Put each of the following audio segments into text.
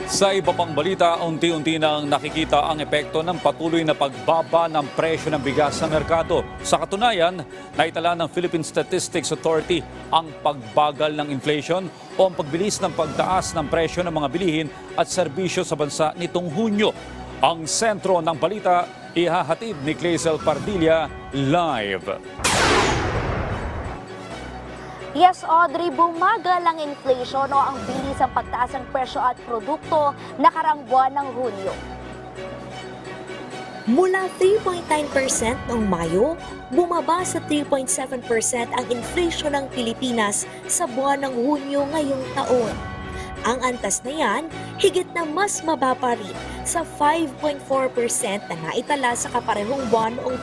Sa iba pang balita, unti-unti nang nakikita ang epekto ng patuloy na pagbaba ng presyo ng bigas sa merkado. Sa katunayan, naitala ng Philippine Statistics Authority ang pagbagal ng inflation o ang pagbilis ng pagtaas ng presyo ng mga bilihin at serbisyo sa bansa nitong Hunyo. Ang sentro ng balita, ihahatid ni Clazel Pardilla live. Yes, Audrey, bumagal ang inflation o ang bilis ng pagtaas ng presyo at produkto nakaraang buwan ng Hunyo. Mula 3.9% noong Mayo, bumaba sa 3.7% ang inflation ng Pilipinas sa buwan ng Hunyo ngayong taon. Ang antas na yan, higit na mas mababa rin sa 5.4% na naitala sa kaparehong buwan noong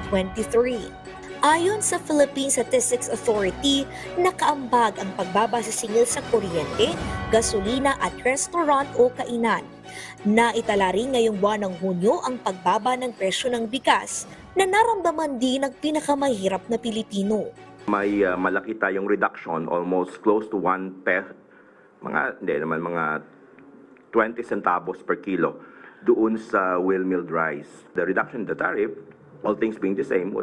2023. Ayon sa Philippine Statistics Authority, nakaambag ang pagbaba sa singil sa kuryente, gasolina at restaurant o kainan. Naitala rin ngayong buwan ng Hunyo ang pagbaba ng presyo ng bigas na naramdaman din ng pinakamahirap na Pilipino. May malaki tayong reduction, almost close to 1 peso, mga 20 centavos per kilo doon sa well-milled rice. The reduction in the tariff, all things being the same,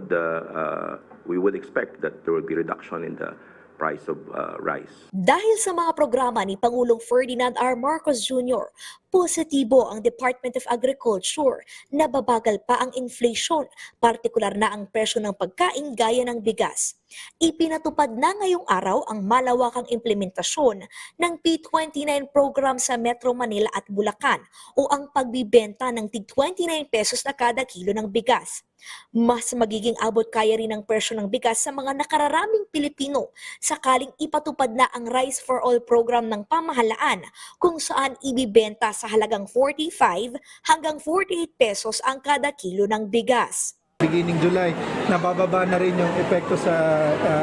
we would expect that there will be reduction in the price of rice. Dahil sa mga programa ni Pangulong Ferdinand R. Marcos Jr., positibo ang Department of Agriculture na babagal pa ang inflation, partikular na ang presyo ng pagkain gaya ng bigas. Ipinatupad na ngayong araw ang malawakang implementasyon ng P29 program sa Metro Manila at Bulacan o ang pagbibenta ng tig-29 pesos na kada kilo ng bigas. Mas magiging abot kaya rin ang presyo ng bigas sa mga nakararaming Pilipino sakaling ipatupad na ang Rice for All program ng pamahalaan kung saan ibibenta sa halagang 45 hanggang 48 pesos ang kada kilo ng bigas. Beginning July, nabababa na rin yung epekto sa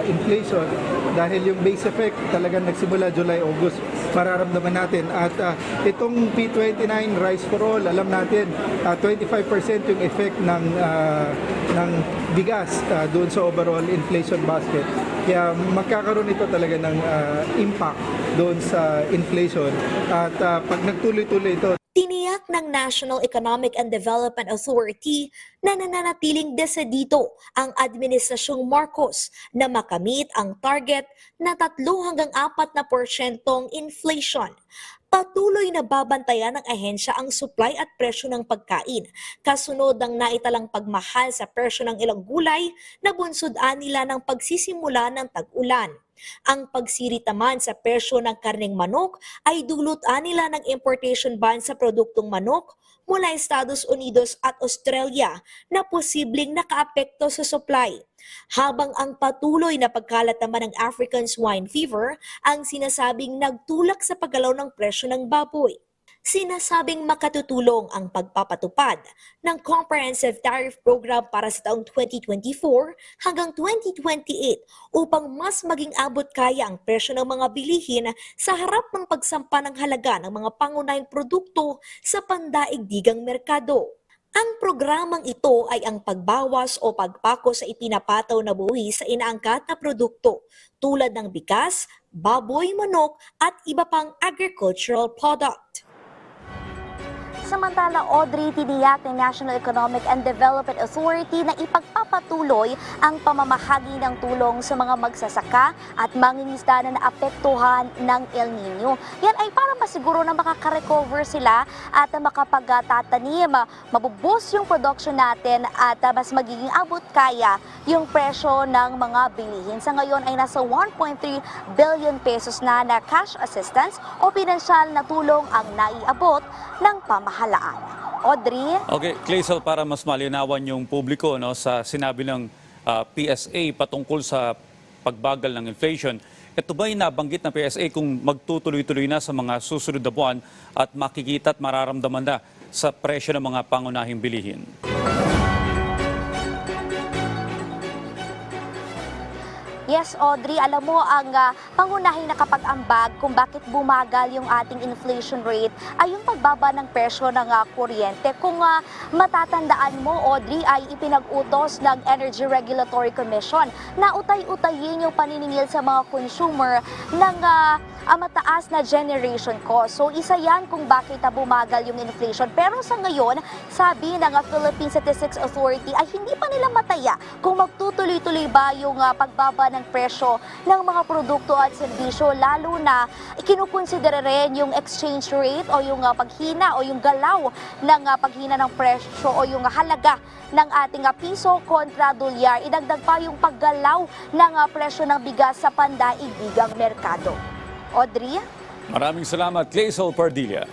inflation dahil yung base effect talagang nagsimula July, August, mararamdaman natin. At itong P29 Rice for All, alam natin, 25% yung effect ng bigas doon sa overall inflation basket. Kaya magkakaroon ito talaga ng impact doon sa inflation. At pag nagtuloy-tuloy ito, Tiniyak ng National Economic and Development Authority na nananatiling desidito ang Administrasyong Marcos na makamit ang target na 3 hanggang 4% inflation. Patuloy na babantayan ng ahensya ang supply at presyo ng pagkain, kasunod ng naitalang pagmahal sa presyo ng ilang gulay na bunsod nila ng pagsisimula ng tag-ulan. Ang pagsirit naman sa presyo ng karneng manok ay dulot nila ng importation ban sa produktong manok mula Estados Unidos at Australia na posibleng nakaapekto sa supply. Habang ang patuloy na pagkalat naman ng African swine fever ang sinasabing nagtulak sa paggalaw ng presyo ng baboy. Sinasabing makatutulong ang pagpapatupad ng Comprehensive Tariff Program para sa taong 2024 hanggang 2028 upang mas maging abot kaya ang presyo ng mga bilihin sa harap ng pagsampa ng halaga ng mga pangunahing produkto sa pandaigdigang merkado. Ang programang ito ay ang pagbawas o pagpako sa ipinapataw na buwis sa inaangkat na produkto tulad ng bigas, baboy, manok at iba pang agricultural product. Samantala, Audrey, tiniyak ng National Economic and Development Authority na ipagpapatuloy ang pamamahagi ng tulong sa mga magsasaka at mangingisda na naapektuhan ng El Nino. Yan ay para masiguro na makaka-recover sila at makapagtatanim, mabuboost yung production natin at mas magiging abot kaya yung presyo ng mga bilihin. Sa ngayon ay nasa 1.3 billion pesos na cash assistance o pinansyal na tulong ang naiabot ng pamahalaan. Audrey? Okay, Clazel, para mas malinawan yung publiko sa sinabi ng PSA patungkol sa pagbagal ng inflation, ito ba'y nabanggit ng PSA kung magtutuloy-tuloy na sa mga susunod na buwan at makikita at mararamdaman na sa presyo ng mga pangunahing bilihin? Yes. Yes, Audrey, alam mo ang pangunahing nakapag-ambag kung bakit bumagal yung ating inflation rate ay yung pagbaba ng presyo ng kuryente. Kung matatandaan mo, Audrey, ay ipinag-utos ng Energy Regulatory Commission na utay-utayin yung paniningil sa mga consumer ng mataas na generation cost. So isa yan kung bakit bumagal yung inflation. Pero sa ngayon, sabi ng Philippine Statistics Authority ay hindi pa nila mataya kung magtutuloy-tuloy ba yung pagbaba ng presyo ng mga produkto at serbisyo, lalo na ikinukonsidera rin yung exchange rate o yung paghina o yung galaw ng paghina ng presyo o yung halaga ng ating piso kontra dolyar. Idagdag pa yung paggalaw ng presyo ng bigas sa pandaigdigang merkado. Audrey? Maraming salamat, Clazel Pardilla.